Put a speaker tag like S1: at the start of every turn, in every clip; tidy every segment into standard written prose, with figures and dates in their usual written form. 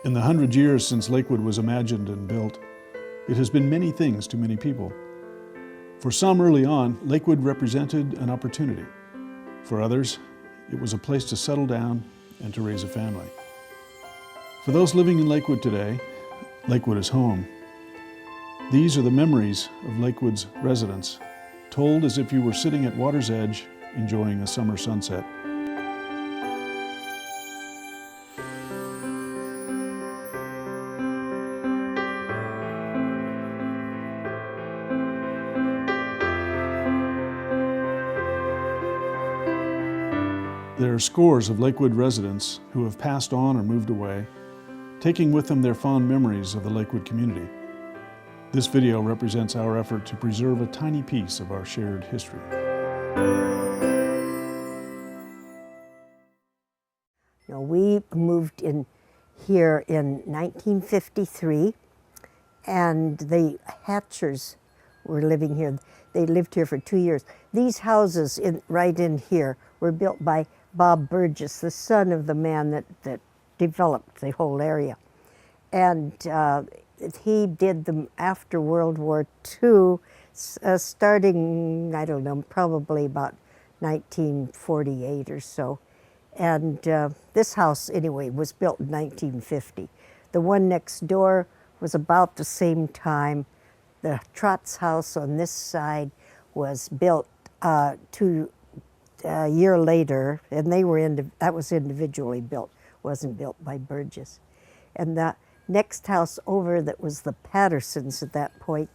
S1: In the 100 years since Lakewood was imagined and built, it has been many things to many people. For some early on, Lakewood represented an opportunity. For others, it was a place to settle down and to raise a family. For those living in Lakewood today, Lakewood is home. These are the memories of Lakewood's residents, told as if you were sitting at water's edge enjoying a summer sunset. There are scores of Lakewood residents who have passed on or moved away, taking with them their fond memories of the Lakewood community. This video represents our effort to preserve a tiny piece of our shared history.
S2: We moved in here in 1953, and the Hatchers were living here. They lived here for 2 years. These houses right in here were built by Bob Burgess, the son of the man that developed the whole area. And he did them after World War II, starting, I don't know, probably about 1948 or so. And this house, anyway, was built in 1950. The one next door was about the same time. The Trott's house on this side was built a year later, and that was individually built, wasn't built by Burgess. And the next house over that was the Pattersons at that point,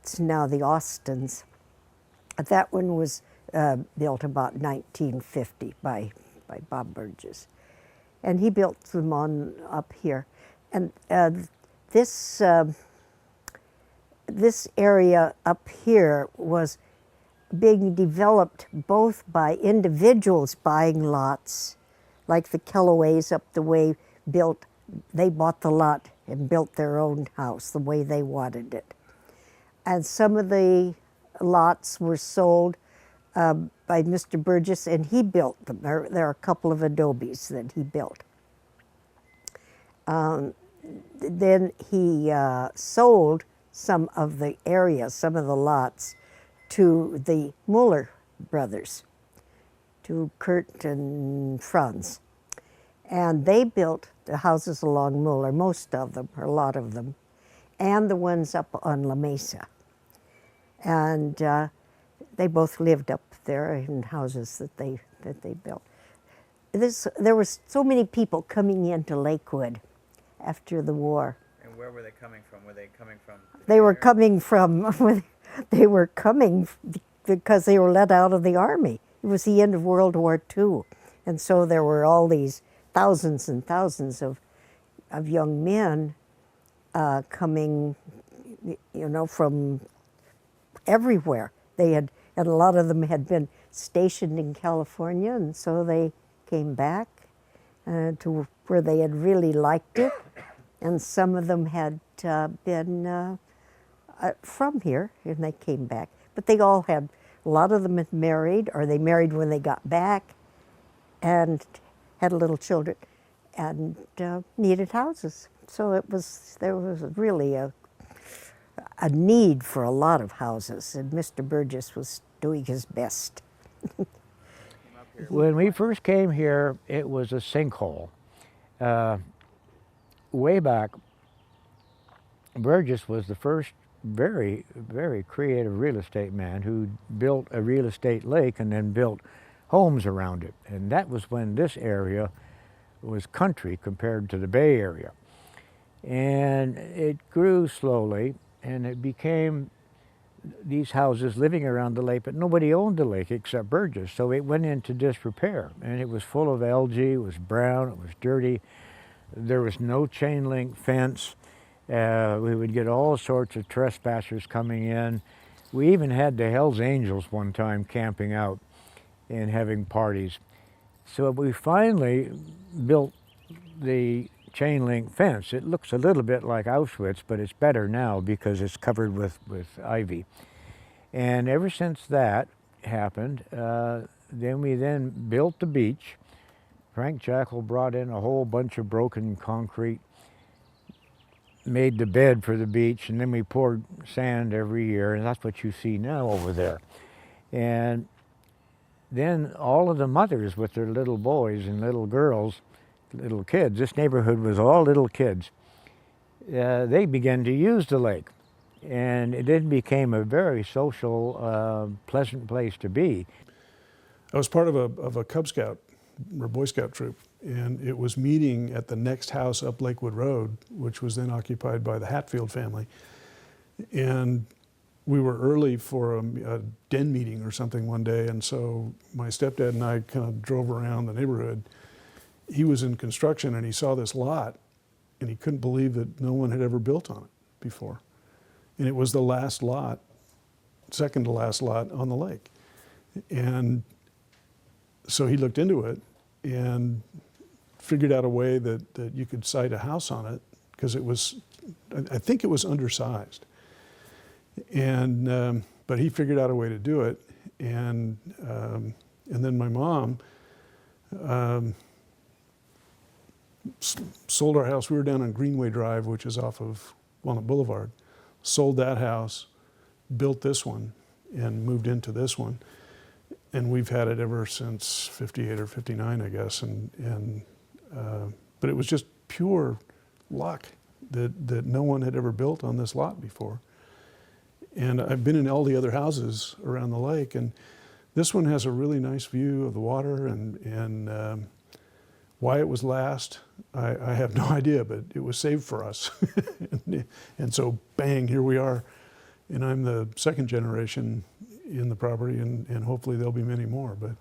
S2: it's now the Austins. That one was built about 1950 by Bob Burgess. And he built them on up here. And this area up here was being developed both by individuals buying lots, like the Kelloways up the way they bought the lot and built their own house the way they wanted it. And some of the lots were sold by Mr. Burgess, and he built them. There are a couple of adobes that he built. Then he sold some of the area, some of the lots, to the Muller brothers, to Kurt and Franz. And they built the houses along Muller, most of them, or a lot of them, and the ones up on La Mesa. And they both lived up there in houses that they built. There were so many people coming into Lakewood after the war.
S3: And where were they coming from? Were they coming from?
S2: They were coming from. They were coming because they were let out of the army. It was the end of World War II, and so there were all these thousands and thousands of young men coming, from everywhere. And a lot of them had been stationed in California, and so they came back to where they had really liked it, and some of them had been from here, and they came back. But they all a lot of them had married, or they married when they got back, and had little children, and needed houses. So there was really a need for a lot of houses, and Mr. Burgess was doing his best.
S4: When we first came here, it was a sinkhole. Way back, Burgess was the first very, very creative real estate man who built a real estate lake and then built homes around it. And that was when this area was country compared to the Bay Area. And it grew slowly, and it became these houses living around the lake, but nobody owned the lake except Burgess, so it went into disrepair. And it was full of algae, it was brown, it was dirty. There was no chain link fence. We would get all sorts of trespassers coming in. We even had the Hells Angels one time camping out and having parties. So we finally built the chain link fence. It looks a little bit like Auschwitz, but it's better now because it's covered with ivy. And ever since that happened, then we built the beach. Frank Jackal brought in a whole bunch of broken concrete made the bed for the beach, and then we poured sand every year, and that's what you see now over there. And then all of the mothers with their little boys and little girls, little kids, this neighborhood was all little kids, they began to use the lake. And it then became a very social, pleasant place to be.
S1: I was part of a Cub Scout or Boy Scout troop, and it was meeting at the next house up Lakewood Road, which was then occupied by the Hatfield family. And we were early for a den meeting or something one day, and so my stepdad and I kind of drove around the neighborhood. He was in construction and he saw this lot, and he couldn't believe that no one had ever built on it before. And it was the last lot, second to last lot on the lake. And so he looked into it and figured out a way that you could site a house on it, because it was, I think it was undersized. And but he figured out a way to do it, and then my mom sold our house. We were down on Greenway Drive, which is off of Walnut Boulevard. Sold that house, built this one, and moved into this one. And we've had it ever since 58 or 59, I guess. But it was just pure luck that no one had ever built on this lot before. And I've been in all the other houses around the lake, and this one has a really nice view of the water, and why it was last, I have no idea, but it was saved for us. And so bang, here we are. And I'm the second generation in the property, and hopefully there'll be many more. But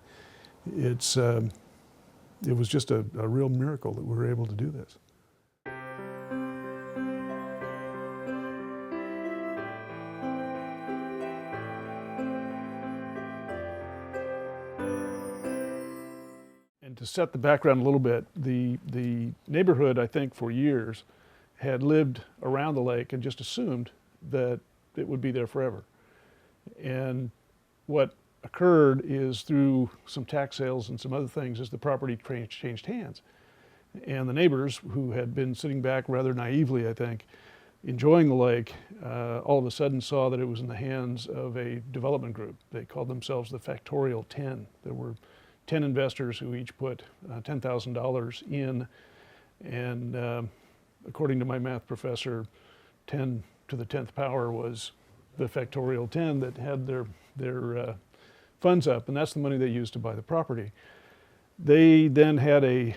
S1: it was just a real miracle that we were able to do this. And to set the background a little bit, the neighborhood, I think, for years had lived around the lake and just assumed that it would be there forever. And what occurred is, through some tax sales and some other things, is the property changed hands. And the neighbors, who had been sitting back rather naively, I think, enjoying the lake, all of a sudden saw that it was in the hands of a development group. They called themselves the Factorial 10. There were 10 investors who each put $10,000 in, and according to my math professor, 10 to the 10th power was the Factorial 10 that had their funds up, and that's the money they used to buy the property. They then had a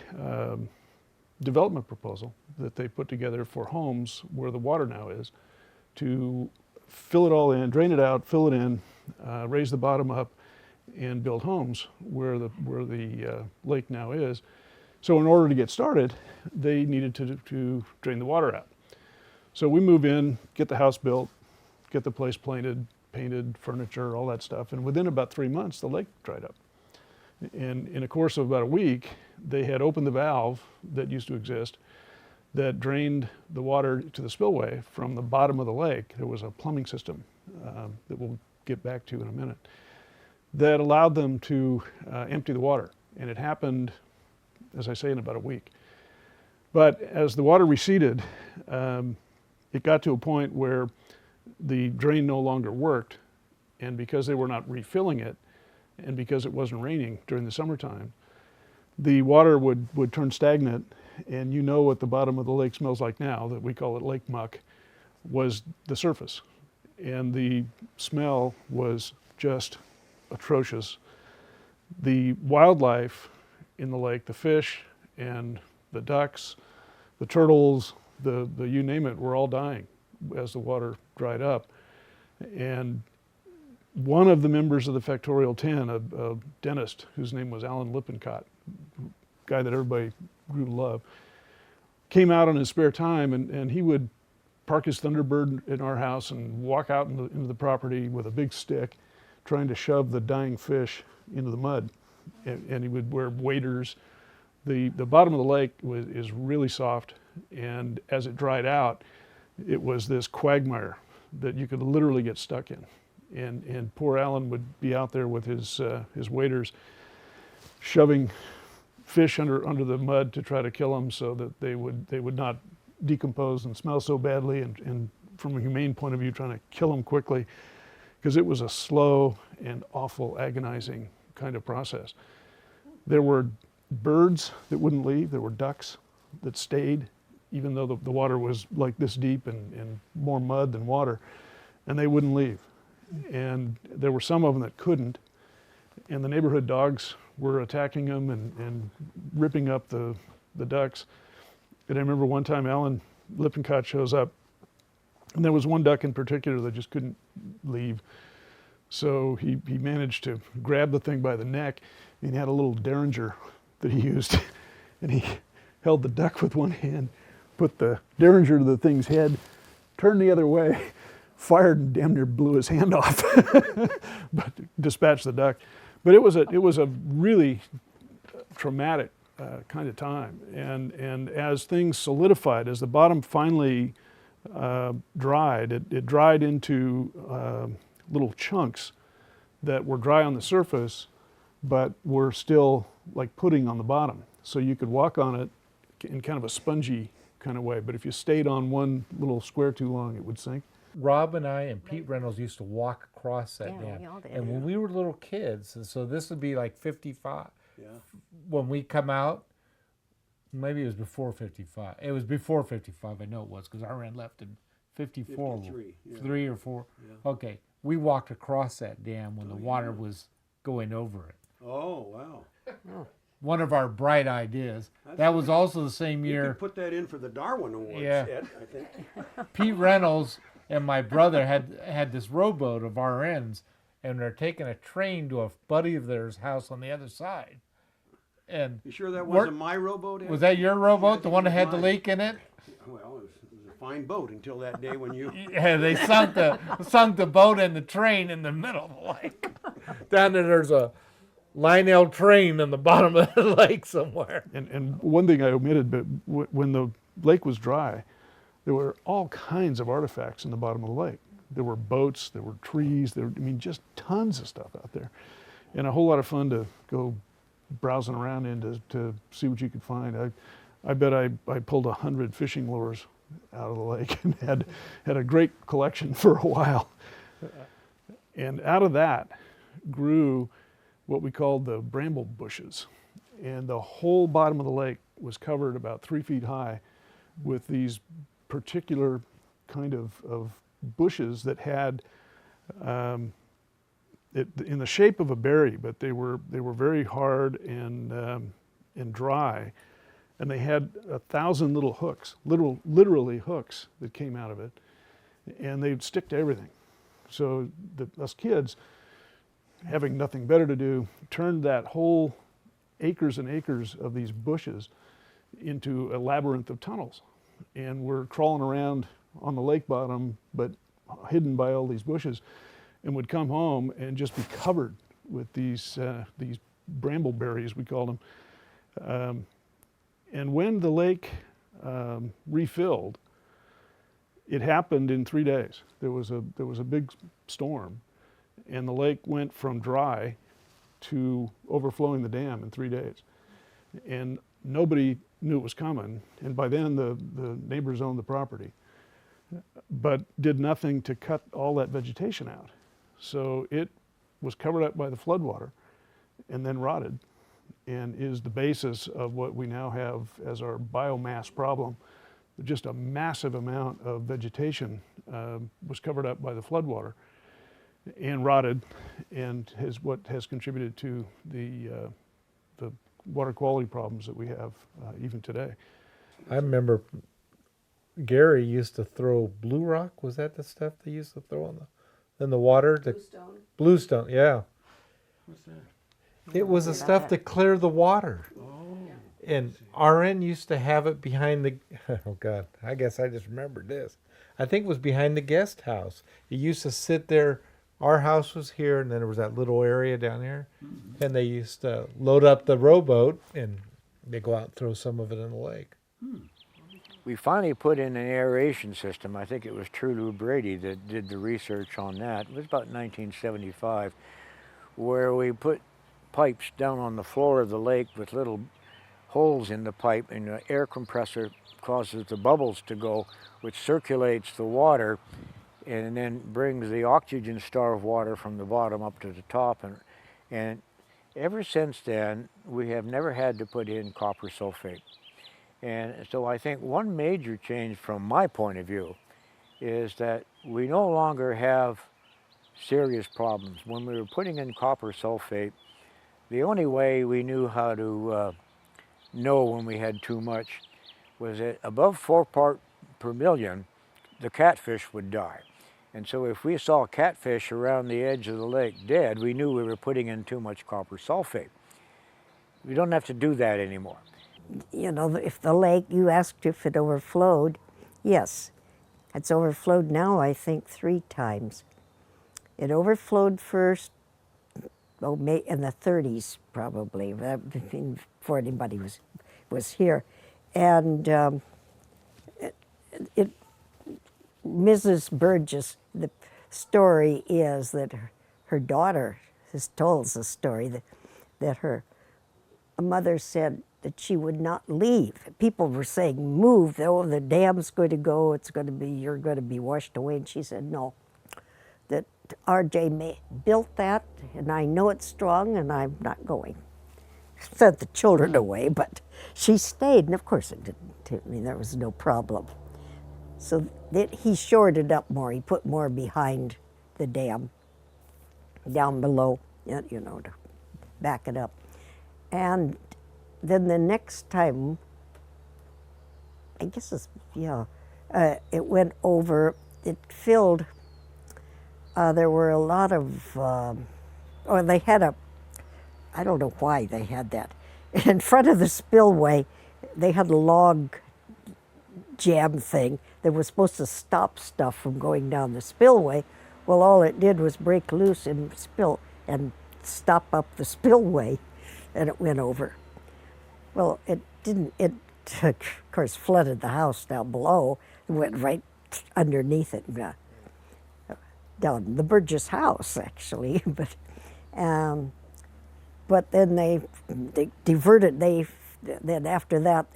S1: development proposal that they put together for homes where the water now is, to fill it all in, drain it out, fill it in, raise the bottom up, and build homes where the lake now is. So in order to get started, they needed to drain the water out. So we move in, get the house built, get the place painted, furniture, all that stuff, and within about 3 months, the lake dried up. And in a course of about a week, they had opened the valve that used to exist that drained the water to the spillway from the bottom of the lake. There was a plumbing system that we'll get back to in a minute, that allowed them to empty the water. And it happened, as I say, in about a week. But as the water receded, it got to a point where the drain no longer worked, and because they were not refilling it, and because it wasn't raining during the summertime, the water would turn stagnant, and you know what the bottom of the lake smells like now, that we call it lake muck, was the surface. And the smell was just atrocious. The wildlife in the lake, the fish and the ducks, the turtles, the you name it, were all dying as the water dried up. And one of the members of the Factorial 10, a dentist whose name was Alan Lippincott, guy that everybody grew to love, came out on his spare time, and he would park his Thunderbird in our house and walk out into the property with a big stick, trying to shove the dying fish into the mud. And he would wear waders. The bottom of the lake is really soft, and as it dried out, it was this quagmire that you could literally get stuck in. And poor Alan would be out there with his waders, shoving fish under the mud to try to kill them, so that they would not decompose and smell so badly, and from a humane point of view, trying to kill them quickly, because it was a slow and awful, agonizing kind of process. There were birds that wouldn't leave. There were ducks that stayed, even though the water was like this deep and more mud than water, and they wouldn't leave. And there were some of them that couldn't, and the neighborhood dogs were attacking them and ripping up the ducks. And I remember one time Alan Lippincott shows up, and there was one duck in particular that just couldn't leave. So he managed to grab the thing by the neck, and he had a little derringer that he used, and he held the duck with one hand, put the derringer to the thing's head, turned the other way, fired, and damn near blew his hand off, but dispatched the duck. But it was a really traumatic kind of time, and as things solidified, as the bottom finally dried, it dried into little chunks that were dry on the surface, but were still like pudding on the bottom. So you could walk on it in kind of a spongy kind of way, but if you stayed on one little square too long, it would sink.
S5: Rob and I and Pete Reynolds used to walk across that
S2: Yeah,
S5: dam.
S2: we all did.
S5: And when we were little kids, and so this would be like 55.
S6: Yeah.
S5: When we come out, maybe it was before 55. It was before 55, I know it was, because I ran left in 54.
S6: 53, yeah.
S5: 3 or 4.
S6: Yeah.
S5: Okay, we walked across that dam when the water was going over it.
S6: Oh, wow.
S5: One of our bright ideas. That was also the same
S6: You
S5: year
S6: could put that in for the Darwin Awards,
S5: Yeah.
S6: Ed, I think.
S5: Pete Reynolds and my brother had this rowboat of RNs, and they're taking a train to a buddy of theirs' house on the other side. And
S6: You sure that
S5: Where-
S6: wasn't my rowboat, Ed?
S5: was that your rowboat, the
S6: think
S5: one that
S6: it
S5: had
S6: was
S5: the
S6: mine.
S5: leak in it?
S6: Well, it was a fine boat until that day when you...
S5: Yeah, they sunk the boat and the train in the middle of the lake. Down there's a Lionel train in the bottom of the lake somewhere.
S1: And one thing I omitted, but when the lake was dry, there were all kinds of artifacts in the bottom of the lake. There were boats, there were trees, just tons of stuff out there. And a whole lot of fun to go browsing around in to see what you could find. I bet I pulled 100 fishing lures out of the lake and had a great collection for a while. And out of that grew what we called the bramble bushes. And the whole bottom of the lake was covered about 3 feet high with these particular kind of bushes that had it in the shape of a berry, but they were very hard and dry, and they had 1,000 little hooks, literally hooks that came out of it, and they'd stick to everything. So us kids, having nothing better to do, turned that whole acres and acres of these bushes into a labyrinth of tunnels, and we're crawling around on the lake bottom, but hidden by all these bushes, and would come home and just be covered with these brambleberries, we called them. And when the lake refilled, it happened in 3 days. There was a big storm, and the lake went from dry to overflowing the dam in 3 days. And nobody knew it was coming, and by then the neighbors owned the property, but did nothing to cut all that vegetation out. So it was covered up by the floodwater and then rotted, and is the basis of what we now have as our biomass problem. Just a massive amount of vegetation was covered up by the floodwater and rotted, and what has contributed to the water quality problems that we have even today.
S5: I remember Gary used to throw blue rock. Was that the stuff they used to throw in the water? Bluestone, yeah.
S6: What's that?
S5: It was the stuff to clear the water.
S6: Oh.
S5: And RN used to have it behind the, oh God, I guess I just remembered this. I think it was behind the guest house. It used to sit there. Our house was here, and then there was that little area down here.
S6: Mm-hmm.
S5: And they used to load up the rowboat, and they go out and throw some of it in the lake.
S4: We finally put in an aeration system. I think it was True Brady that did the research on that. It was about 1975, where we put pipes down on the floor of the lake with little holes in the pipe, and the air compressor causes the bubbles to go, which circulates the water and then brings the oxygen starved water from the bottom up to the top. And ever since then, we have never had to put in copper sulfate. And so I think one major change from my point of view is that we no longer have serious problems. When we were putting in copper sulfate, the only way we knew how to know when we had too much was that above 4 parts per million, the catfish would die. And so if we saw catfish around the edge of the lake dead, we knew we were putting in too much copper sulfate. We don't have to do that anymore.
S2: You know, if the lake, you asked if it overflowed. Yes, it's overflowed now, I think, 3 times. It overflowed first, in the 30s probably, before anybody was here. And Mrs. Burgess, the story is that her daughter has told us a story that her mother said that she would not leave. People were saying, move, oh, the dam's going to go, you're going to be washed away. And she said, no, that R.J. built that, and I know it's strong, and I'm not going. Sent the children away, but she stayed, and of course it didn't. I mean, there was no problem. So he shored it up more. He put more behind the dam, down below, you know, to back it up. And then the next time, I guess it went over, it filled, there were a lot of, they had I don't know why they had that. In front of the spillway, they had a log jam thing that was supposed to stop stuff from going down the spillway. Well, all it did was break loose and stop up the spillway, and it went over. Well, it didn't, of course, flooded the house down below. It went right underneath it, down the Burgess house, actually. But then they diverted, then after that,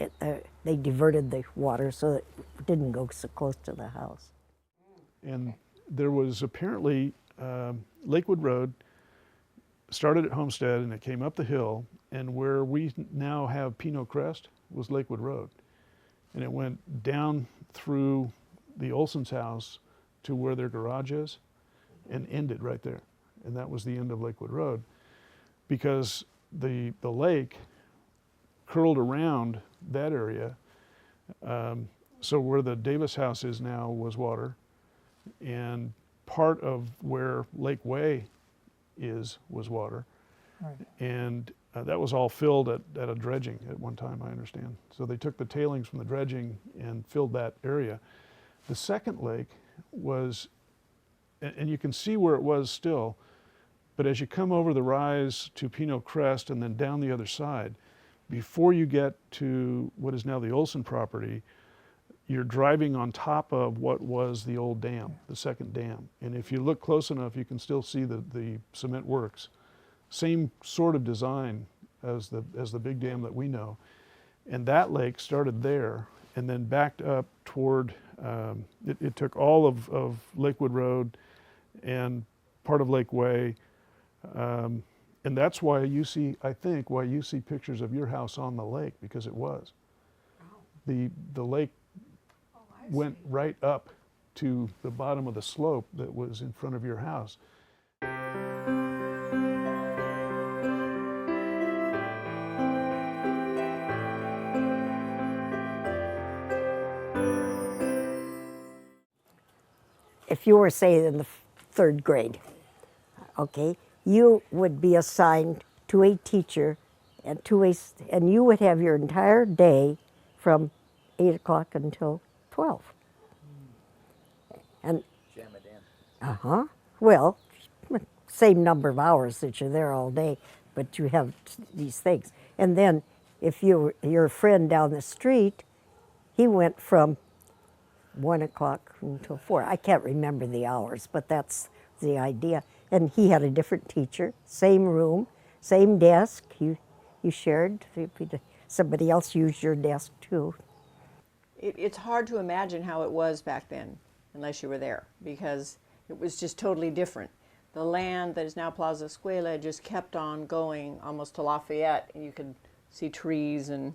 S2: they diverted the water so that it didn't go so close to the house.
S1: And there was apparently, Lakewood Road started at Homestead and it came up the hill, and where we now have Pinot Crest was Lakewood Road. And it went down through the Olson's house to where their garage is and ended right there. And that was the end of Lakewood Road, because the lake curled around that area. So where the Davis house is now was water, and part of where Lake Way was water. Right. And that was all filled at a dredging at one time, I understand. So they took the tailings from the dredging and filled that area. The second lake was, and you can see where it was still, but as you come over the rise to Pinot Crest and then down the other side, before you get to what is now the Olson property, you're driving on top of what was the old dam, the second dam. And if you look close enough, you can still see the cement works. Same sort of design as the big dam that we know. And that lake started there and then backed up toward, it took all of Lakewood Road and part of Lake Way. And that's why you see, I think, why you see pictures of your house on the lake, because it was. Oh. The lake went right up to the bottom of the slope that was in front of your house.
S2: If you were, say, in the 3rd grade, okay, you would be assigned to a teacher and you would have your entire day from 8 o'clock until 12. And
S3: Jam it in.
S2: well, same number of hours that you're there all day, but you have these things. And then if your friend down the street, he went from 1 o'clock until 4. I can't remember the hours, but that's the idea. And he had a different teacher, same room, same desk. You shared. somebody else use your desk too.
S3: It's hard to imagine how it was back then, unless you were there, because it was just totally different. The land that is now Plaza Escuela just kept on going almost to Lafayette, and you could see trees, and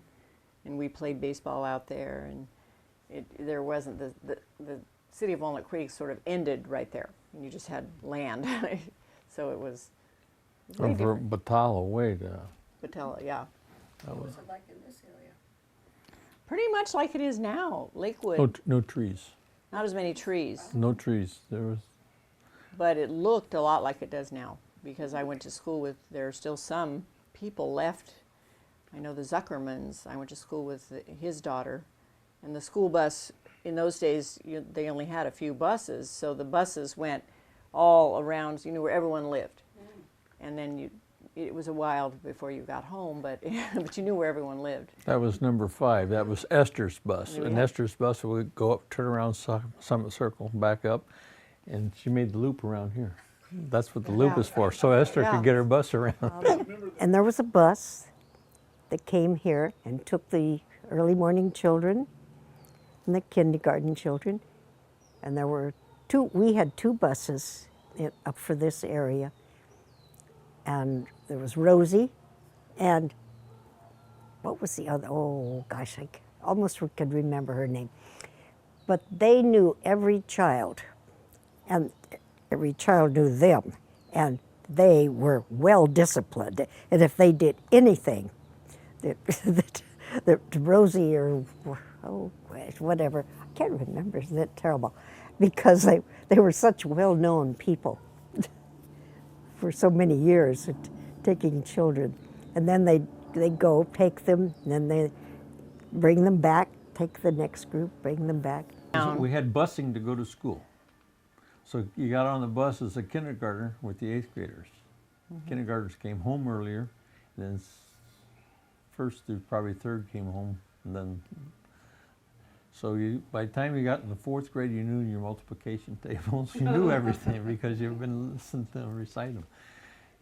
S3: we played baseball out there, and there wasn't the city of Walnut Creek sort of ended right there, and you just had land. So it was very
S7: From
S3: different.
S7: Batalla way to.
S3: Patella, yeah.
S7: That was,
S8: like in this area?
S3: Pretty much like it is now. Lakewood,
S7: no trees.
S3: not as many trees,
S7: No trees. There was.
S3: but it looked a lot like it does now, because I went to school with, there are still some people left. I know the Zuckermans, I went to school with his daughter, and the school bus, in those days, they only had a few buses, so the buses went all around, so you knew where everyone lived. And then it was a while before you got home, but, but you knew where everyone lived.
S7: That was number 5. That was Esther's bus. And
S3: Yeah.
S7: Esther's bus would go up, turn around Summit Circle, back up, and she made the loop around here. That's what the loop
S3: Yeah.
S7: is for, so Esther
S3: Yeah.
S7: could get her bus around.
S2: And there was a bus that came here and took the early morning children and the kindergarten children. And there were we had 2 buses up for this area. And there was Rosie and what was the other? Oh gosh, I almost could remember her name. But they knew every child, and every child knew them, and they were well disciplined. And if they did anything that Rosie or oh gosh, whatever, I can't remember. Isn't that terrible? Because they were such well-known people for so many years at taking children. And then they go take them, and then they bring them back, take the next group, bring them back.
S7: We had busing to go to school. So you got on the bus as a kindergartner with the 8th graders. Kindergartners came home earlier, then first through probably 3rd came home, and then so by the time you got in the 4th grade, you knew your multiplication tables. You knew everything because you've been listening to them recite them.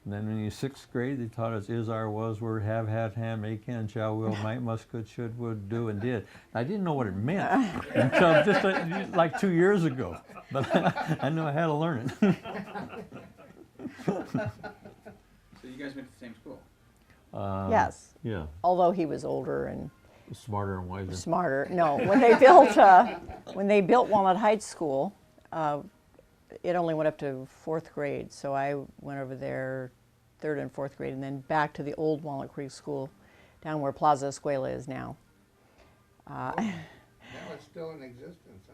S7: And then in your 6th grade, they taught us is, are, was, were, have, had, may, can, shall, will, might, must, could, should, would, do, and did. I didn't know what it meant until just like 2 years ago. But I knew I had to learn it.
S8: So you guys went to the same school?
S3: Yes,
S7: Yeah,
S3: although he was older and
S7: smarter and wiser.
S3: smarter. No, when they built Walnut Heights School, it only went up to 4th grade. So I went over there 3rd and 4th grade, and then back to the old Walnut Creek School, down where Plaza Escuela is now.
S9: That was still in existence, huh?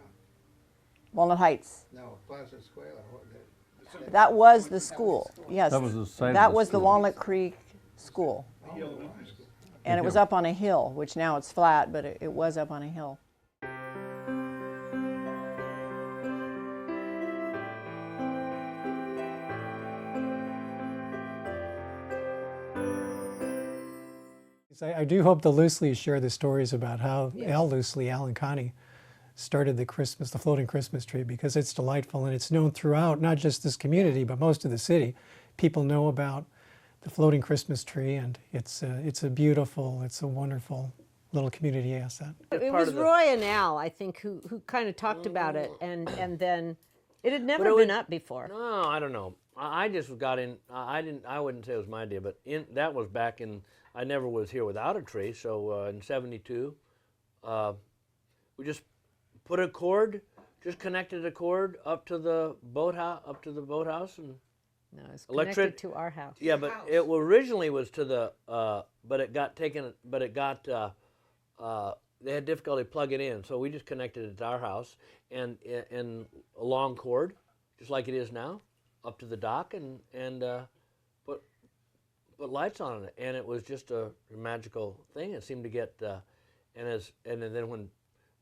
S3: Walnut Heights.
S9: No, Plaza Escuela.
S3: That was the school. Yes,
S7: That was the site of
S3: that
S7: the
S3: was the
S7: school.
S3: Walnut Creek School, and it was up on a hill, which now it's flat, but it was up on a hill.
S10: I do hope the Looseleys share the stories about how Al Loosley, Al and Connie, started the floating Christmas tree, because it's delightful and it's known throughout, not just this community, but most of the city. People know about the floating Christmas tree, and it's a wonderful little community asset.
S11: It was Roy and Al, I think, who kind of talked about it, and then it had never been up before.
S12: No, I don't know. I just got in. I wouldn't say it was my idea, but that was back in. I never was here without a tree. So in '72, we just put a cord, just connected a cord up to the boathouse, and
S11: No, it's
S12: electric
S11: connected to our house.
S12: Yeah, but it originally was to the. But it got taken. But it got. They had difficulty plugging it in, so we just connected it to our house and a long cord, just like it is now, up to the dock and put lights on it, and it was just a magical thing. It seemed to get and then when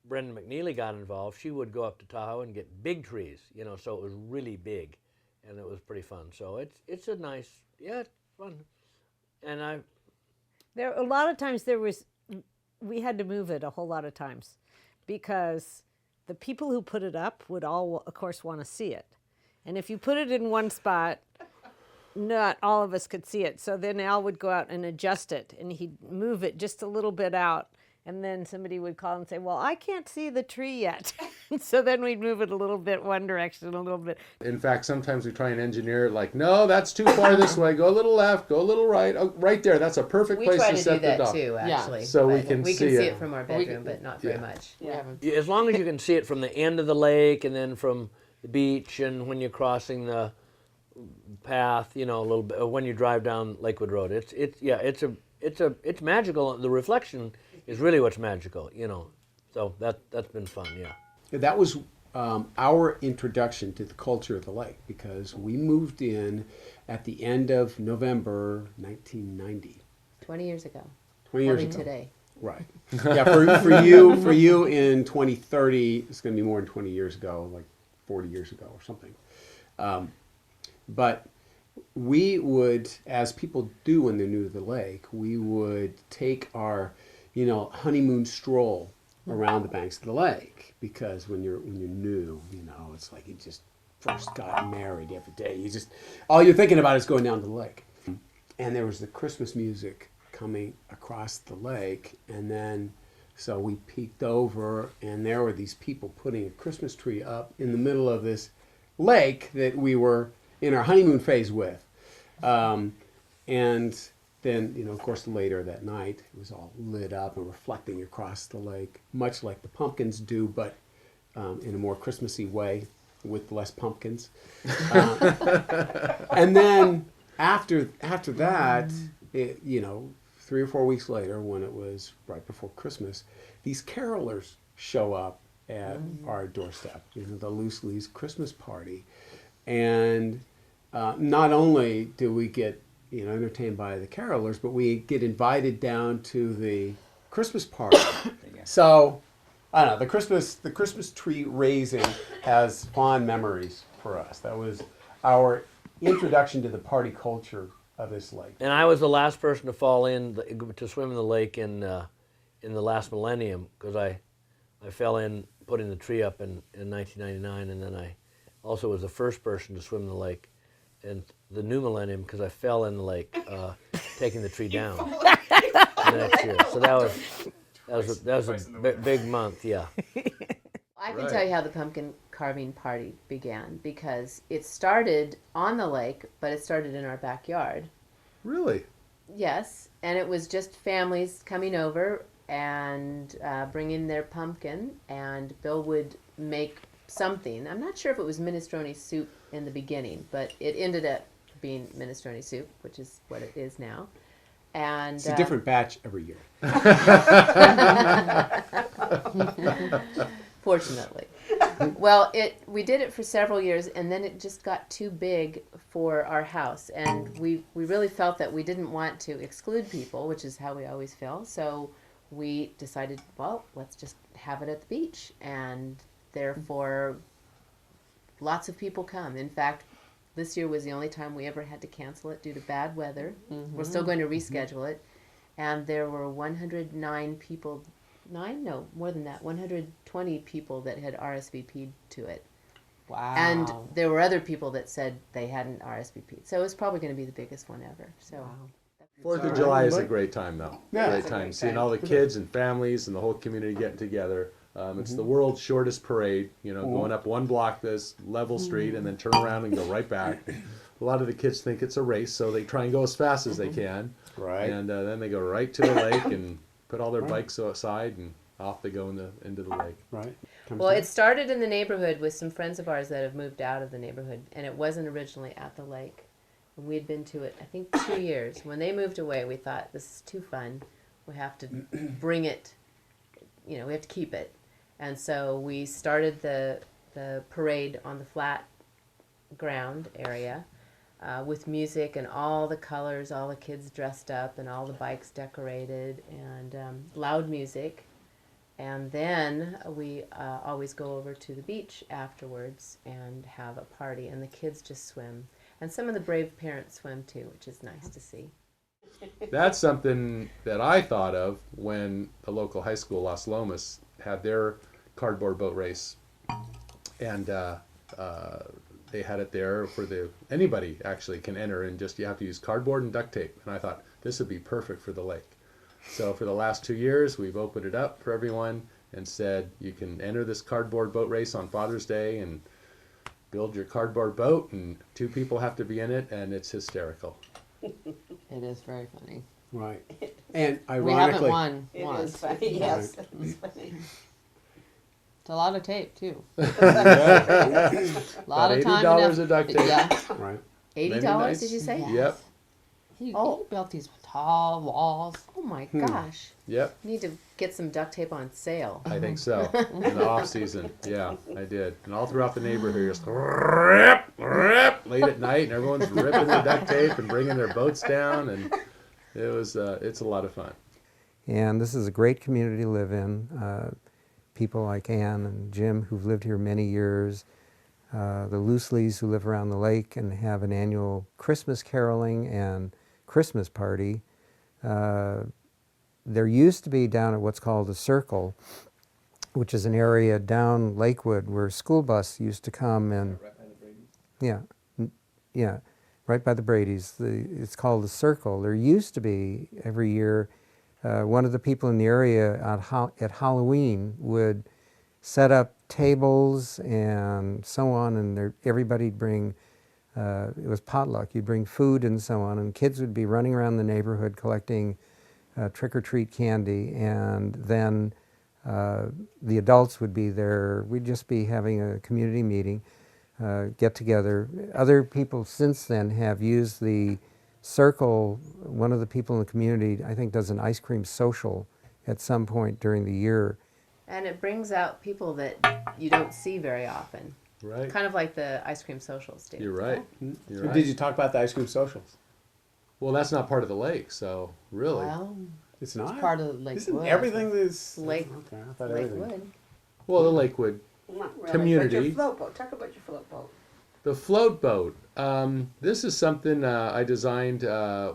S12: Brenda McNeely got involved, she would go up to Tahoe and get big trees, so it was really big, and it was pretty fun. So it's a nice, it's fun, and
S11: There a lot of times we had to move it a whole lot of times, because the people who put it up would all, of course, want to see it. And if you put it in one spot, not all of us could see it. So then Al would go out and adjust it, and he'd move it just a little bit out. And then somebody would call and say, well, I can't see the tree yet. So then we'd move it a little bit one direction, a little bit.
S13: In fact, sometimes we try and engineer it like, no, that's too far this way. Go a little left, go a little right. Oh, right there, that's a perfect place to set the dock.
S14: We try to do that too, actually.
S13: So we
S14: but
S13: can
S14: we
S13: see
S14: can see
S13: it.
S14: it from our bedroom, but not very much.
S11: Yeah.
S12: As long as you can see it from the end of the lake and then from the beach, and when you're crossing the path, you know, a little bit when you drive down Lakewood Road, it's magical. The reflection is really what's magical, you know. So that's been fun, yeah.
S6: That was our introduction to the culture of the lake, because we moved in at the end of November 1990.
S14: 20 years ago.
S6: 20 years
S14: Probably
S6: ago.
S14: today.
S6: Right. Yeah, for you in 2030, it's going to be more than 20 years ago, like 40 years ago or something. But we would, as people do when they're new to the lake, we would take our, honeymoon stroll around the banks of the lake, because when you're new, it's like you just first got married every day. All you're thinking about is going down to the lake. And there was the Christmas music coming across the lake, and then so we peeked over, and there were these people putting a Christmas tree up in the middle of this lake that we were in our honeymoon phase with. And then, of course, later that night, it was all lit up and reflecting across the lake, much like the pumpkins do, but in a more Christmassy way with less pumpkins. And then after that, 3 or 4 weeks later, when it was right before Christmas, these carolers show up at our doorstep, the Loose Leaves Christmas party. And not only do we get entertained by the carolers, but we get invited down to the Christmas party. So I don't know, the Christmas tree raising has fond memories for us. That was our introduction to the party culture of this lake.
S12: And I was the last person to fall to swim in the lake in the last millennium, because I fell in putting the tree up in 1999, and then I also was the first person to swim in the lake in the new millennium, because I fell in the lake taking the tree down the next year. So that was a big month, yeah.
S14: I can tell you how the pumpkin carving party began, because it started on the lake, but it started in our backyard.
S13: Really?
S14: Yes, and it was just families coming over and bringing their pumpkin, and Bill would make something. I'm not sure if it was minestrone soup in the beginning, but it ended up being minestrone soup, which is what it is now. And
S6: it's a different batch every year.
S14: Fortunately. Well, we did it for several years, and then it just got too big for our house, and we really felt that we didn't want to exclude people, which is how we always feel. So we decided, well, let's just have it at the beach, and therefore lots of people come. In fact, this year was the only time we ever had to cancel it due to bad weather. We're still going to reschedule it, and there were 109 people. More than that, 120 people that had RSVP'd to it.
S2: Wow.
S14: And there were other people that said they hadn't RSVP'd. So it's probably going to be the biggest one ever. So.
S13: Wow. 4th of July is a great time, though.
S6: Yeah,
S13: great time. Seeing all the kids and families and the whole community getting together. It's the world's shortest parade, going up one block this level street and then turn around and go right back. A lot of the kids think it's a race, so they try and go as fast as they can.
S6: Right.
S13: And then they go right to the lake and put all their bikes aside, and off they go into the lake.
S6: Right.
S14: Well, it started in the neighborhood with some friends of ours that have moved out of the neighborhood, and it wasn't originally at the lake. And we'd been to it, I think, 2 years. When they moved away, we thought, this is too fun. We have to bring it, we have to keep it. And so we started the parade on the flat ground area with music and all the colors, all the kids dressed up and all the bikes decorated, and loud music. And then we always go over to the beach afterwards and have a party, and the kids just swim. And some of the brave parents swim too, which is nice to see.
S13: That's something that I thought of when the local high school, Las Lomas, had their cardboard boat race. And they had it there for anybody actually can enter, and just you have to use cardboard and duct tape. And I thought this would be perfect for the lake. So for the last 2 years, we've opened it up for everyone and said you can enter this cardboard boat race on Father's Day and build your cardboard boat, and 2 people have to be in it, and it's hysterical.
S14: It is very funny.
S6: Right. And
S14: We haven't
S6: ironically,
S14: won
S2: It
S14: once.
S2: is funny, yes.
S6: Right.
S2: It's funny.
S14: It's a lot of tape too. A
S13: About
S14: lot of time.
S13: $80
S14: and
S13: of duct tape.
S14: Yeah.
S6: right.
S14: $80,
S13: nights.
S14: did you say?
S13: Yep.
S14: He
S2: Oh.
S14: built these tall walls. Oh my gosh.
S13: Yep.
S14: Need to get some duct tape on sale.
S13: I think so. In the off season, yeah, I did, and all throughout the neighborhood, just rip, rip, late at night, and everyone's ripping their duct tape and bringing their boats down, and it's a lot of fun.
S15: And this is a great community to live in. People like Ann and Jim, who've lived here many years, the Looseleys, who live around the lake and have an annual Christmas caroling and Christmas party. There used to be down at what's called the Circle, which is an area down Lakewood where school bus used to come and yeah, right by the Brady's. It's called the Circle. There used to be every year one of the people in the area at Halloween would set up tables and so on, and everybody'd bring. It was potluck. You'd bring food and so on, and kids would be running around the neighborhood collecting trick-or-treat candy, and then the adults would be there. We'd just be having a community meeting, get together. Other people since then have used the Circle. One of the people in the community, I think, does an ice cream social at some point during the year.
S14: And it brings out people that you don't see very often.
S13: Right.
S14: Kind of like the ice cream socials do.
S13: You're right. You're right.
S6: Did you talk about the ice cream socials?
S13: Well, that's not part of the lake, so really.
S14: Well,
S6: It's not.
S14: it's part of Lakewood.
S6: Isn't everything this
S14: Lake,
S6: Okay, I thought everything.
S14: Lakewood.
S13: Well, the Lakewood
S2: Not really,
S13: community.
S2: But your float boat. Talk about your float boat.
S13: The float boat. This is something I designed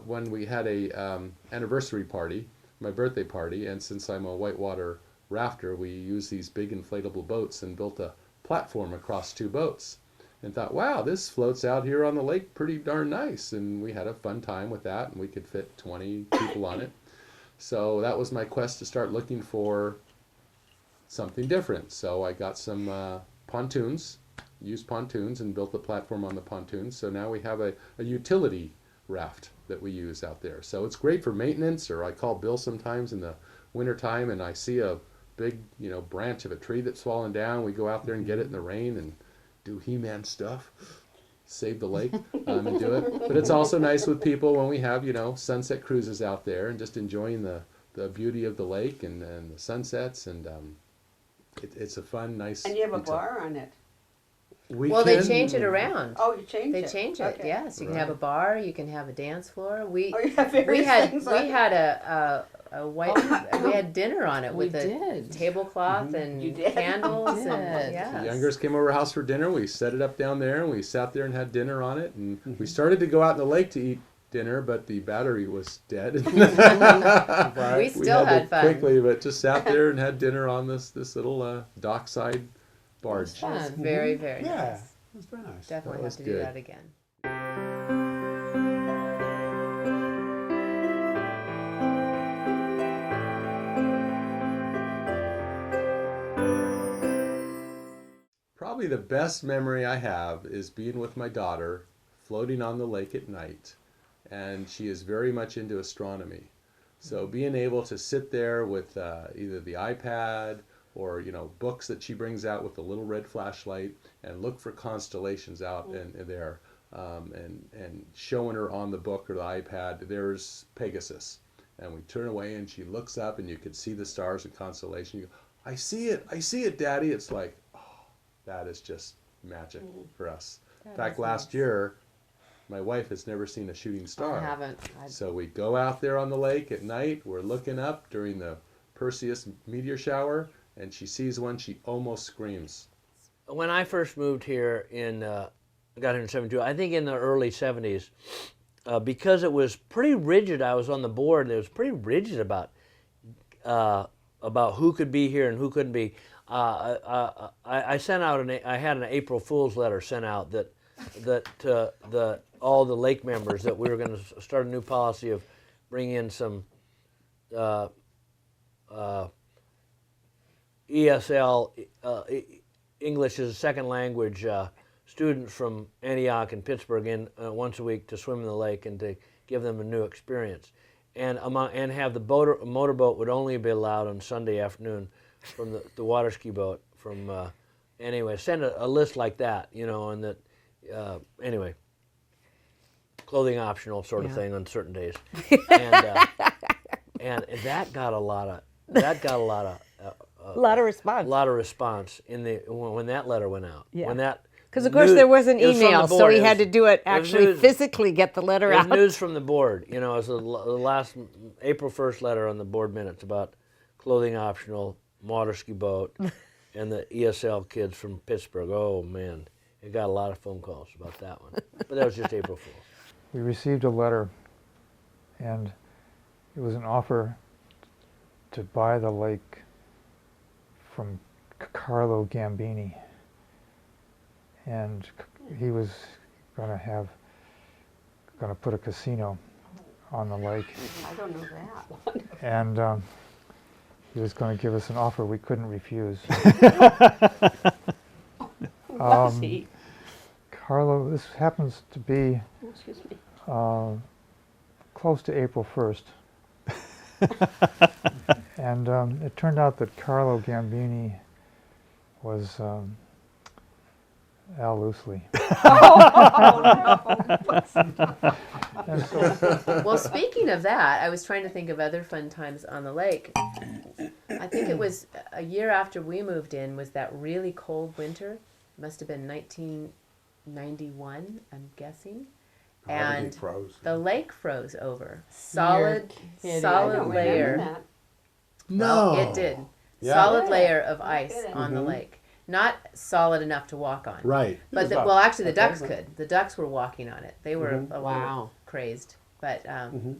S13: when we had a anniversary party, my birthday party, and since I'm a whitewater rafter, we use these big inflatable boats and built a platform across 2 boats and thought, wow, this floats out here on the lake pretty darn nice, and we had a fun time with that, and we could fit 20 people on it. So that was my quest to start looking for something different. So I got some pontoons, used pontoons, and built the platform on the pontoons. So now we have a utility raft that we use out there. So it's great for maintenance, or I call Bill sometimes in the wintertime and I see a big, branch of a tree that's fallen down. We go out there and get it in the rain and do He-Man stuff, save the lake, and do it. But it's also nice with people when we have, sunset cruises out there and just enjoying the beauty of the lake and the sunsets, and it's a fun, nice.
S2: And you have a bar on it.
S14: Well, they change it around.
S2: Oh, you change it.
S14: They change it.
S2: Okay.
S14: Yes, you can have a bar. You can have a dance floor. We
S2: Oh, you have various
S14: we had
S2: things
S14: we
S2: on it.
S14: had a white. We had dinner on it with
S16: We
S14: a
S16: did.
S14: tablecloth and
S2: You did?
S14: candles
S16: We
S14: and
S16: did.
S14: yes.
S13: The youngers came over our house for dinner. We set it up down there, and we sat there and had dinner on it. And we started to go out in the lake to eat dinner, but the battery was dead.
S14: We still had
S13: to
S14: fun.
S13: quickly, but just sat there and had dinner on this little dockside barge.
S14: Fun. Very very
S6: Yeah,
S14: nice.
S6: that's very nice.
S14: Definitely
S13: That
S14: have
S13: was
S14: to do
S13: good.
S14: that again.
S13: Probably the best memory I have is being with my daughter, floating on the lake at night, and she is very much into astronomy. So being able to sit there with either the iPad or books that she brings out with the little red flashlight and look for constellations out in there, and showing her on the book or the iPad, there's Pegasus, and we turn away and she looks up and you could see the stars and constellation. You go, I see it, Daddy. It's like, that is just magic for us. In fact, last year, my wife has never seen a shooting star.
S14: I haven't.
S13: So we go out there on the lake at night. We're looking up during the Perseus meteor shower, and she sees one. She almost screams.
S12: When I first moved here got here in '72, I think in the early '70s, because it was pretty rigid. I was on the board. It was pretty rigid about who could be here and who couldn't be. I sent out I had an April Fool's letter sent out that all the lake members that we were going to start a new policy of bring in some ESL, English as a second language, students from Antioch and Pittsburgh in once a week to swim in the lake and to give them a new experience. And have the motorboat would only be allowed on Sunday afternoon from the water ski boat from, anyway, send a list like that, you know, and that, anyway, clothing optional sort of thing on certain days. And that got a lot of,
S11: a lot of response.
S12: A lot of response when that letter went out.
S11: Yeah.
S12: When that,
S11: because of course there wasn't
S12: it was from
S11: email,
S12: the board.
S11: so he had to do it actually
S12: news,
S11: physically get the letter
S12: it was
S11: out.
S12: news from the board. You know, it was the last April 1st letter on the board minutes about clothing optional, water ski boat, and the ESL kids from Pittsburgh. Oh man, it got a lot of phone calls about that one. But that was just April Fool's.
S16: We received a letter, and it was an offer to buy the lake from Carlo Gambini, and he was going to put a casino on the lake.
S2: I don't know that.
S16: And he was going to give us an offer we couldn't refuse. Carlo, this happens to be close to April 1st. And it turned out that Carlo Gambini was Al Loosley.
S14: Well, speaking of that, I was trying to think of other fun times on the lake. I think it was a year after we moved in was that really cold winter. It must have been 1991, I'm guessing. And the lake froze over. Solid layer.
S6: No.
S14: Well, it did.
S6: Yeah.
S14: Solid layer of ice on the lake. Not solid enough to walk on.
S6: Right.
S14: But well, actually, the ducks could. The ducks were walking on it. They were a little crazed. But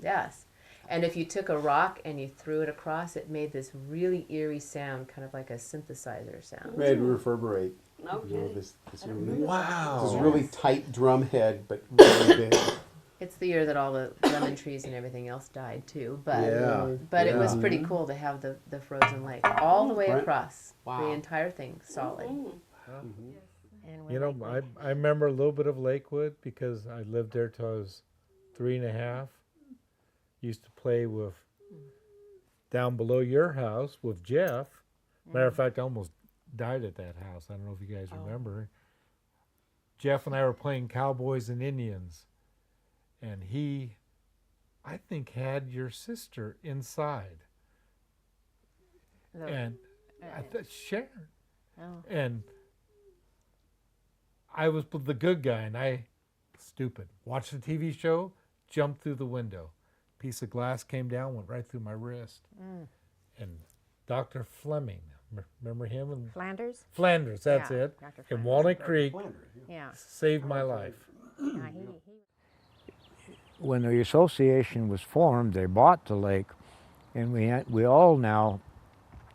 S14: yes. And if you took a rock and you threw it across, it made this really eerie sound, kind of like a synthesizer sound.
S6: It made reverberate.
S2: Okay.
S6: You know, this really,
S13: Wow.
S6: this really tight drum head, but really big.
S14: It's the year that all the lemon trees and everything else died too, but it was pretty cool to have the frozen lake all the way across the entire thing solid.
S5: You know, I remember a little bit of Lakewood because I lived there till I was 3.5. Used to play with down below your house with Jeff. Matter of fact, I almost died at that house. I don't know if you guys remember. Jeff and I were playing Cowboys and Indians. And he, I think, had your sister inside. And I thought, Sharon.
S3: Oh.
S5: And I was the good guy, and I, stupid, watched the TV show, jumped through the window. Piece of glass came down, went right through my wrist. And Dr. Fleming, remember him?
S11: Flanders?
S5: Flanders, that's it.
S11: Dr.
S5: In Walnut Creek,
S11: Yeah.
S5: saved my life.
S4: When the association was formed, they bought the lake, and we all now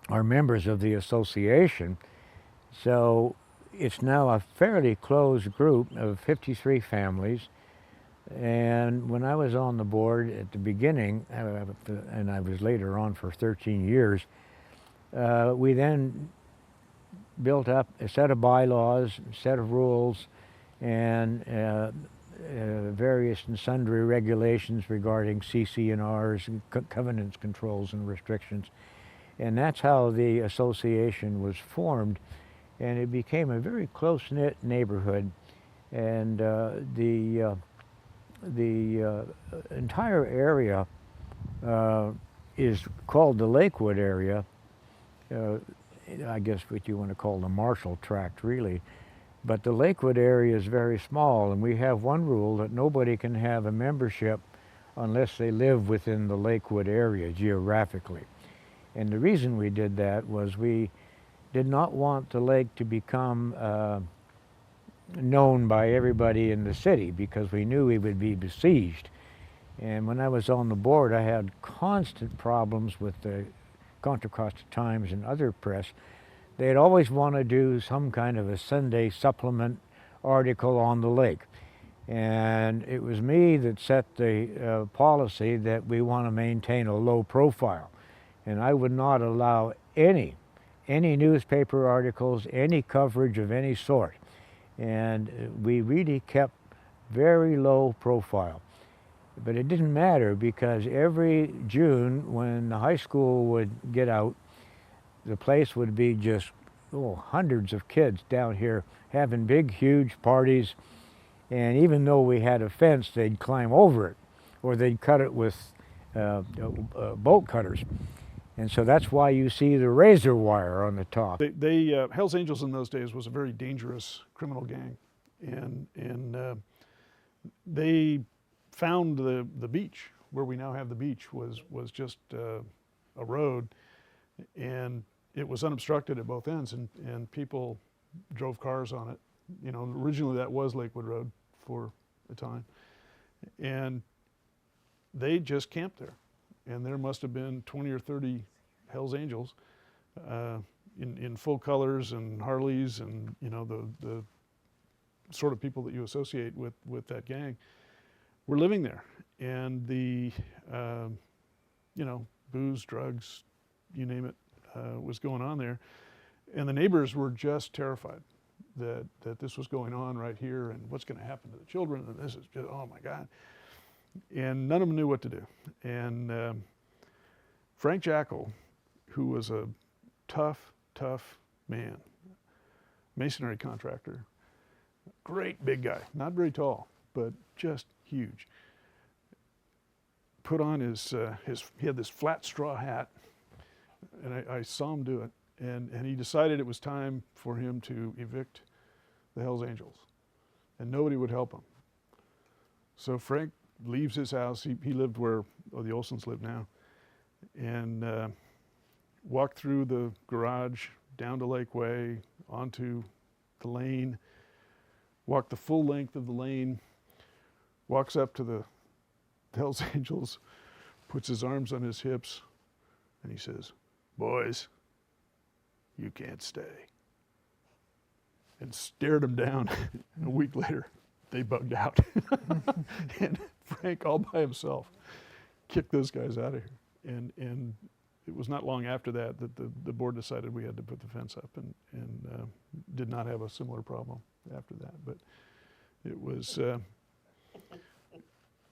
S4: are members of the association. So it's now a fairly closed group of 53 families. And when I was on the board at the beginning, and I was later on for 13 years, we then built up a set of bylaws, a set of rules, and various and sundry regulations regarding CC&Rs, covenants, controls, and restrictions. And that's how the association was formed. And it became a very close-knit neighborhood. And the entire area is called the Lakewood area. I guess what you want to call the Marshall Tract, really. But the Lakewood area is very small, and we have one rule that nobody can have a membership unless they live within the Lakewood area geographically. And the reason we did that was we did not want the lake to become known by everybody in the city because we knew we would be besieged. And when I was on the board, I had constant problems with the Contra Costa Times and other press. They'd always want to do some kind of a Sunday supplement article on the lake. And it was me that set the policy that we want to maintain a low profile. And I would not allow any newspaper articles, any coverage of any sort. And we really kept very low profile. But it didn't matter, because every June when the high school would get out, the place would be just hundreds of kids down here having big, huge parties. And even though we had a fence, they'd climb over it, or they'd cut it with bolt cutters. And so that's why you see the razor wire on the top.
S1: Hell's Angels in those days was a very dangerous criminal gang, and they found the beach where we now have the beach was just a road, and it was unobstructed at both ends, and people drove cars on it. You know, originally that was Lakewood Road for a time, and they just camped there, and there must have been 20 or 30 Hell's Angels in full colors and Harleys, and you know, the sort of people that you associate with that gang were living there, and the you know, booze, drugs, you name it, was going on there, and the neighbors were just terrified that this was going on right here, and what's going to happen to the children, and this is just, oh my God. And none of them knew what to do. And Frank Jackal, who was a tough man, masonry contractor, great big guy, not very tall, but just huge, put on he had this flat straw hat, and I saw him do it, and he decided it was time for him to evict the Hells Angels, and nobody would help him. So Frank leaves his house. He lived where the Olsons live now, and walked through the garage, down to Lakeway, onto the lane, walked the full length of the lane, walks up to the Hells Angels, puts his arms on his hips, and he says, "Boys, you can't stay." And stared them down. And a week later, they bugged out. And Frank, all by himself, kicked those guys out of here. And it was not long after that the board decided we had to put the fence up, and did not have a similar problem after that. But it was, you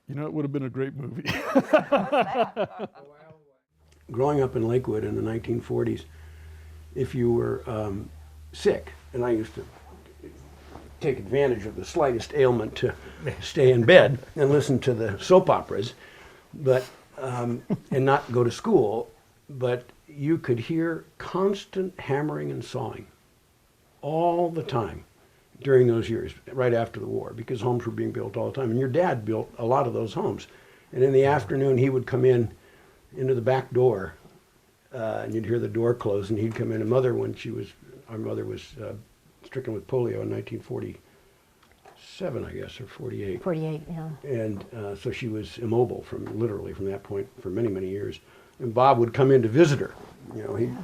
S1: know, it would have been a great movie.
S17: Growing up in Lakewood in the 1940s, if you were sick, and I used to take advantage of the slightest ailment to stay in bed and listen to the soap operas, but and not go to school, but you could hear constant hammering and sawing all the time during those years, right after the war, because homes were being built all the time. And your dad built a lot of those homes. And in the afternoon, he would come into the back door, and you'd hear the door close, and he'd come in. And our mother was stricken with polio in 1947, I guess, or 48.
S2: 48, yeah.
S17: And so she was immobile literally from that point for many, many years. And Bob would come in to visit her. You know, he'd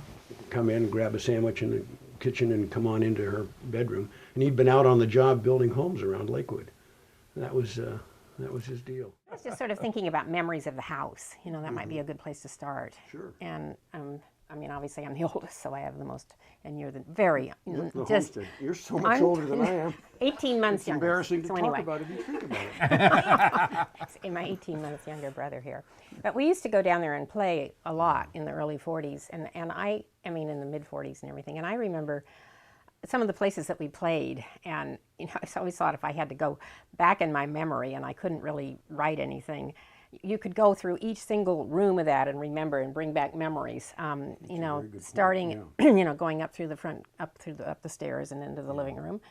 S17: come in and grab a sandwich in the kitchen and come on into her bedroom. And he'd been out on the job building homes around Lakewood. And that was his deal.
S18: I was just sort of thinking about memories of the house. You know, that might be a good place to start.
S17: Sure.
S18: And I mean, obviously I'm the oldest, so I have the most, and you're the very,
S17: The
S18: just...
S17: homestead. You're so much older than I am.
S18: 18 months
S17: It's
S18: younger.
S17: embarrassing to
S18: so
S17: talk
S18: anyway.
S17: about if you think about it.
S18: My 18 months younger brother here. But we used to go down there and play a lot in the early 40s, and I mean in the mid 40s and everything. And I remember some of the places that we played, and you know, I always thought if I had to go back in my memory and I couldn't really write anything, you could go through each single room of that and remember and bring back memories. You know, starting, you know, going up through the front, up the stairs and into the living room,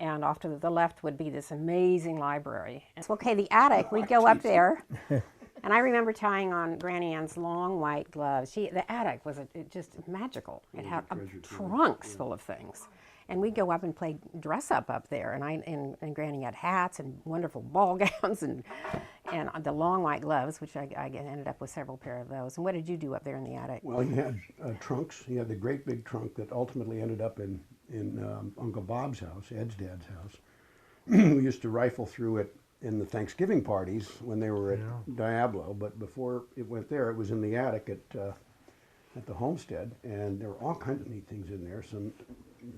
S18: and off to the left would be this amazing library. And, okay, the attic, we'd go up there, and I remember tying on Granny Ann's long white gloves. The attic was just magical. It had trunks full of things. And we'd go up and play dress up there, and Granny had hats and wonderful ball gowns and the long white gloves, which I ended up with several pair of those. And what did you do up there in the attic?
S17: Well, you had trunks. You had the great big trunk that ultimately ended up in Uncle Bob's house, Ed's dad's house. we used to rifle through it in the Thanksgiving parties when they were at Diablo. But before it went there, it was in the attic at the homestead, and there were all kinds of neat things in there. Some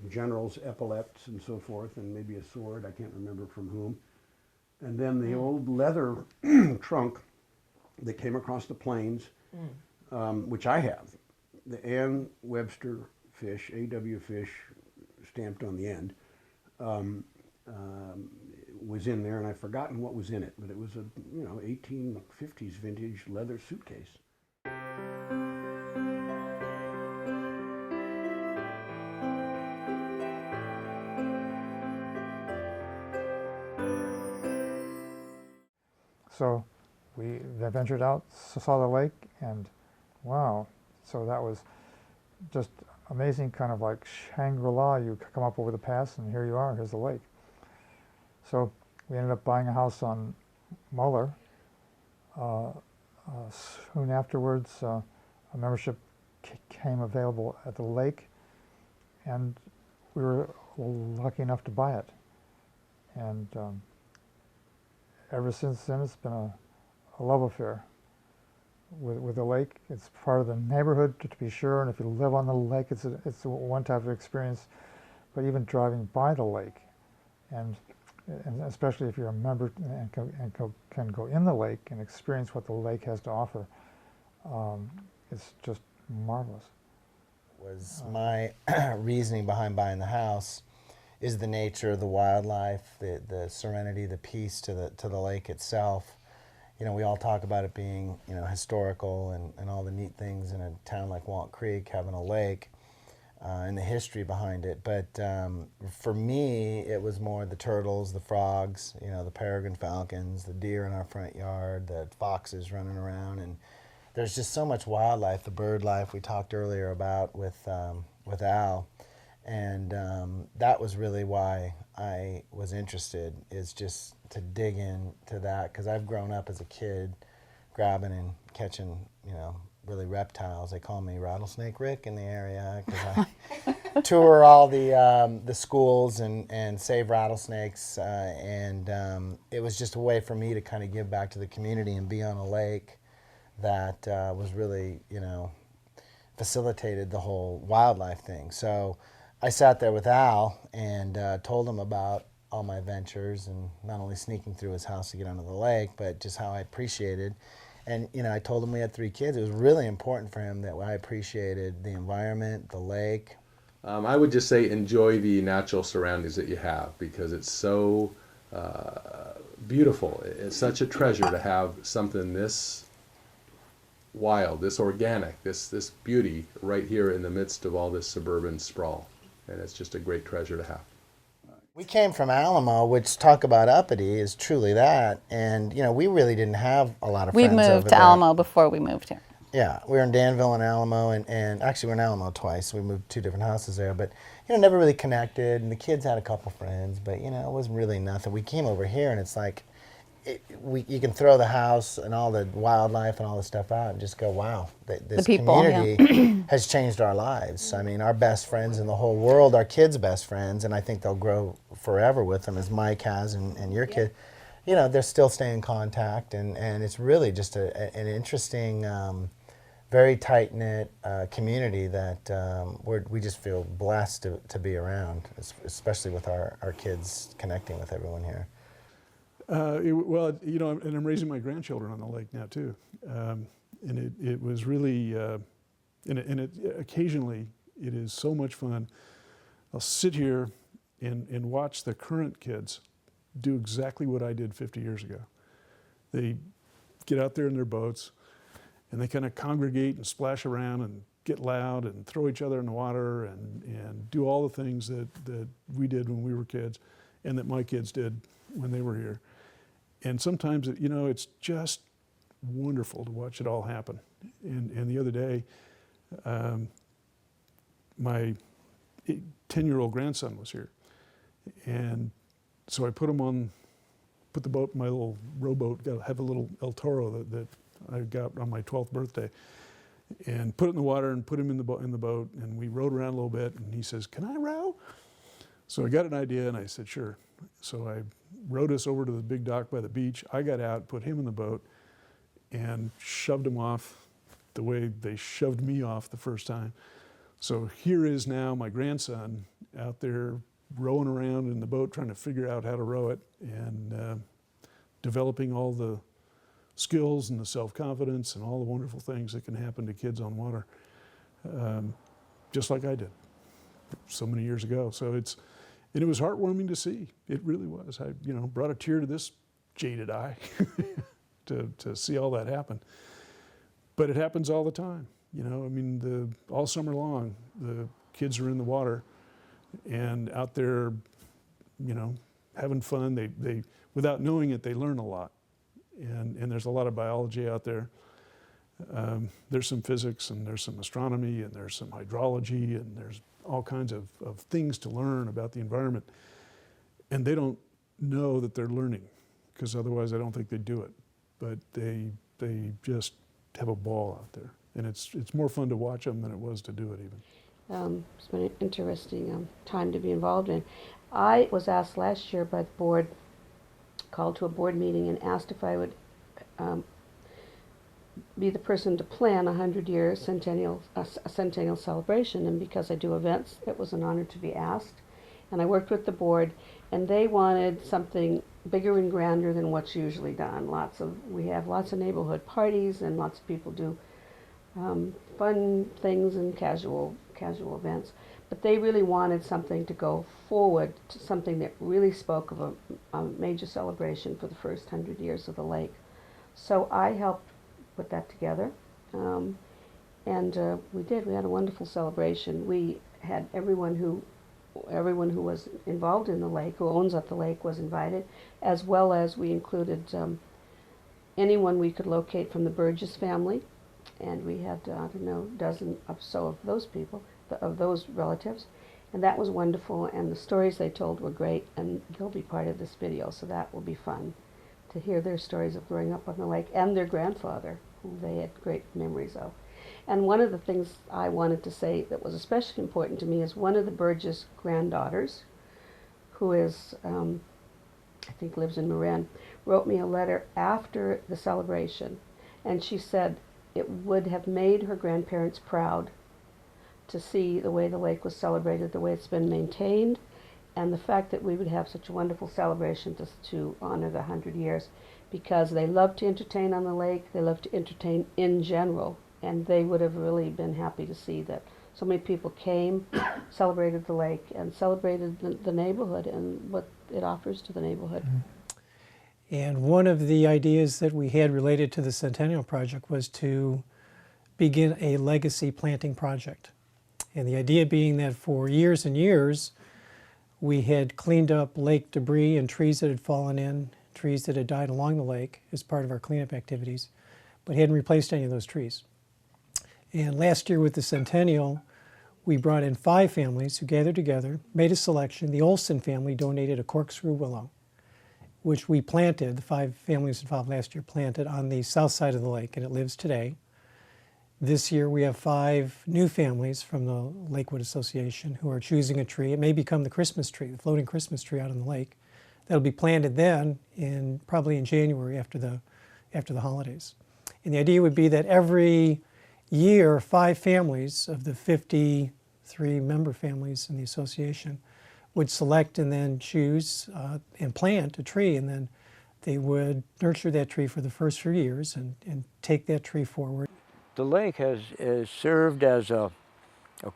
S17: generals' epaulets and so forth, and maybe a sword. I can't remember from whom. And then the old leather trunk that came across the plains, which I have. The Ann Webster fish, A.W. fish, stamped on the end, was in there, and I've forgotten what was in it, but it was a 1850s vintage leather suitcase.
S16: So we ventured out, saw the lake, and wow, so that was just amazing, kind of like Shangri-La. You come up over the pass and here you are, here's the lake. So we ended up buying a house on Muller. Soon afterwards, a membership came available at the lake, and we were lucky enough to buy it. And ever since then, it's been a love affair with the lake. It's part of the neighborhood, to be sure, and if you live on the lake, it's a one type of experience. But even driving by the lake, and especially if you're a member and can go in the lake and experience what the lake has to offer, it's just marvelous.
S19: Was my reasoning behind buying the house is the nature of the wildlife, the serenity, the peace to the lake itself. You know, we all talk about it being, historical and all the neat things in a town like Walnut Creek, having a lake, and the history behind it. But for me, it was more the turtles, the frogs, the peregrine falcons, the deer in our front yard, the foxes running around, and there's just so much wildlife, the bird life we talked earlier about with Al. And that was really why I was interested, is just to dig into that, because I've grown up as a kid grabbing and catching, really reptiles. They call me Rattlesnake Rick in the area, because I tour all the schools and save rattlesnakes, and it was just a way for me to kind of give back to the community and be on a lake that was really, facilitated the whole wildlife thing. So I sat there with Al and told him about all my ventures, and not only sneaking through his house to get onto the lake, but just how I appreciated. And I told him we had 3 kids. It was really important for him that I appreciated the environment, the lake.
S13: I would just say enjoy the natural surroundings that you have, because it's so beautiful. It's such a treasure to have something this wild, this organic, this beauty right here in the midst of all this suburban sprawl. And it's just a great treasure to have.
S19: We came from Alamo, which, talk about uppity, is truly that. And, we really didn't have a lot of friends over there.
S20: We moved to Alamo before we moved here.
S19: Yeah, we were in Danville and Alamo, and actually we were in Alamo twice. We moved 2 different houses there, but, never really connected. And the kids had a couple friends, but, it wasn't really nothing. We came over here, and it's like, you can throw the house and all the wildlife and all the stuff out and just go, wow, this community has changed our lives. I mean, our best friends in the whole world, our kids' best friends, and I think they'll grow forever with them, as Mike has and your kid. They're still staying in contact, and it's really just an interesting, very tight-knit community that we just feel blessed to be around, especially with our kids connecting with everyone here.
S1: And I'm raising my grandchildren on the lake now too, and it was really, occasionally it is so much fun. I'll sit here and watch the current kids do exactly what I did 50 years ago. They get out there in their boats, and they kind of congregate and splash around and get loud and throw each other in the water and do all the things that we did when we were kids, and that my kids did when they were here. And sometimes, it's just wonderful to watch it all happen. And the other day, my 10-year-old grandson was here. And so I put the boat, my little rowboat, have a little El Toro that I got on my 12th birthday, and put it in the water and put him in the boat, and we rowed around a little bit, and he says, "Can I row?" So I got an idea and I said, sure. So I rowed us over to the big dock by the beach. I got out, put him in the boat, and shoved him off the way they shoved me off the first time. So here is now my grandson out there rowing around in the boat trying to figure out how to row it and developing all the skills and the self-confidence and all the wonderful things that can happen to kids on water, just like I did so many years ago. So and it was heartwarming to see. It really was. I, brought a tear to this jaded eye to see all that happen. But it happens all the time. All summer long, the kids are in the water and out there, having fun. They without knowing it, they learn a lot. And there's a lot of biology out there. There's some physics and there's some astronomy and there's some hydrology and there's all kinds of things to learn about the environment. And they don't know that they're learning, because otherwise I don't think they'd do it. But they just have a ball out there. And it's more fun to watch them than it was to do it even.
S21: It's been an interesting time to be involved in. I was asked last year by the board, called to a board meeting and asked if I would be the person to plan a 100-year centennial celebration. And because I do events, it was an honor to be asked. And I worked with the board, and they wanted something bigger and grander than what's usually done. We have lots of neighborhood parties, and lots of people do fun things and casual events. But they really wanted something to go forward, to something that really spoke of a major celebration for the first 100 years of the lake. So I helped put that together, and we did. We had a wonderful celebration. We had everyone who was involved in the lake, who owns up the lake, was invited, as well as we included anyone we could locate from the Burgess family, and we had a dozen or so of those people, of those relatives, and that was wonderful. And the stories they told were great, and they'll be part of this video, so that will be fun to hear their stories of growing up on the lake and their grandfather, who they had great memories of. And one of the things I wanted to say that was especially important to me is one of the Burgess granddaughters, who is, I think lives in Marin, wrote me a letter after the celebration, and she said it would have made her grandparents proud to see the way the lake was celebrated, the way it's been maintained, and the fact that we would have such a wonderful celebration to honor the 100 years, because they love to entertain on the lake, they love to entertain in general, and they would have really been happy to see that so many people came, celebrated the lake, and celebrated the neighborhood and what it offers to the neighborhood.
S10: And one of the ideas that we had related to the Centennial Project was to begin a legacy planting project. And the idea being that for years and years, we had cleaned up lake debris and trees that had fallen in, trees that had died along the lake as part of our cleanup activities, but hadn't replaced any of those trees. And last year with the Centennial, we brought in 5 families who gathered together, made a selection. The Olson family donated a corkscrew willow, which we planted, the 5 families involved last year planted on the south side of the lake, and it lives today. This year we have 5 new families from the Lakewood Association who are choosing a tree. It may become the Christmas tree, the floating Christmas tree out on the lake. That'll be planted then, probably in January after the holidays. And the idea would be that every year 5 families of the 53 member families in the association would select and then choose and plant a tree, and then they would nurture that tree for the first few years and take that tree forward.
S4: The lake has served as a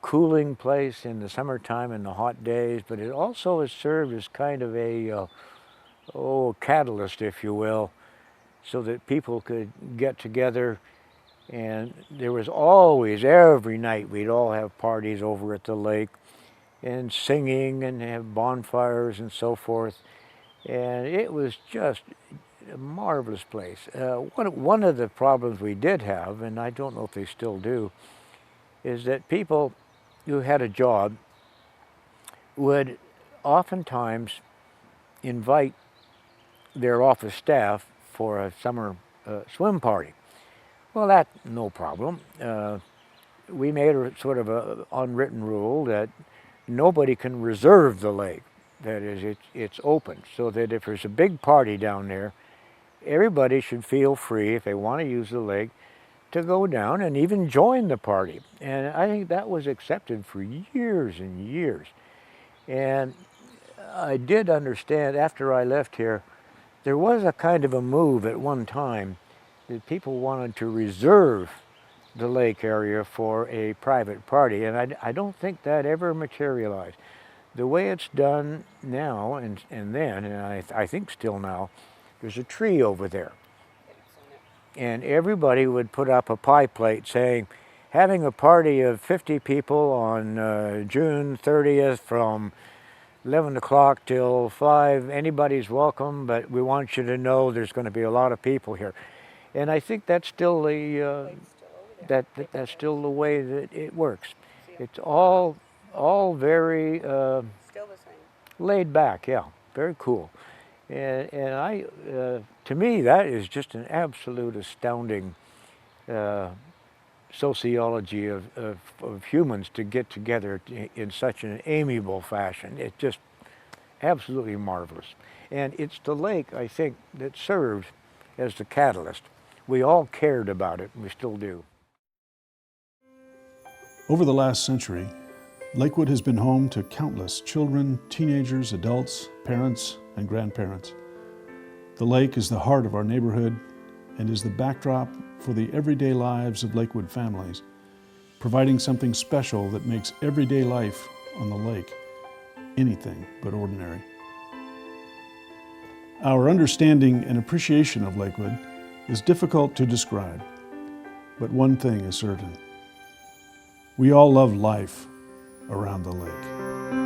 S4: cooling place in the summertime and the hot days, but it also has served as kind of a catalyst, if you will, so that people could get together. And there was always, every night, we'd all have parties over at the lake and singing and have bonfires and so forth. And it was just a marvelous place. One of the problems we did have, and I don't know if they still do, is that people who had a job would oftentimes invite their office staff for a summer swim party. Well, that's no problem. We made a sort of an unwritten rule that nobody can reserve the lake. That is, it's open, so that if there's a big party down there, everybody should feel free, if they want to use the lake, to go down and even join the party. And I think that was accepted for years and years. And I did understand after I left here, there was a kind of a move at one time that people wanted to reserve the lake area for a private party, and I don't think that ever materialized. The way it's done now and then, and I think still now, there's a tree over there. And everybody would put up a pie plate saying, having a party of 50 people on June 30th from 11 o'clock till 5, anybody's welcome, but we want you to know there's going to be a lot of people here. And I think that's still the, that's still the way that it works. It's all very laid back, yeah, very cool. And I, to me, that is just an absolute astounding sociology of humans to get together in such an amiable fashion. It's just absolutely marvelous. And it's the lake, I think, that served as the catalyst. We all cared about it, and we still do.
S1: Over the last century, Lakewood has been home to countless children, teenagers, adults, parents, and grandparents. The lake is the heart of our neighborhood and is the backdrop for the everyday lives of Lakewood families, providing something special that makes everyday life on the lake anything but ordinary. Our understanding and appreciation of Lakewood is difficult to describe, but one thing is certain. We all love life around the lake.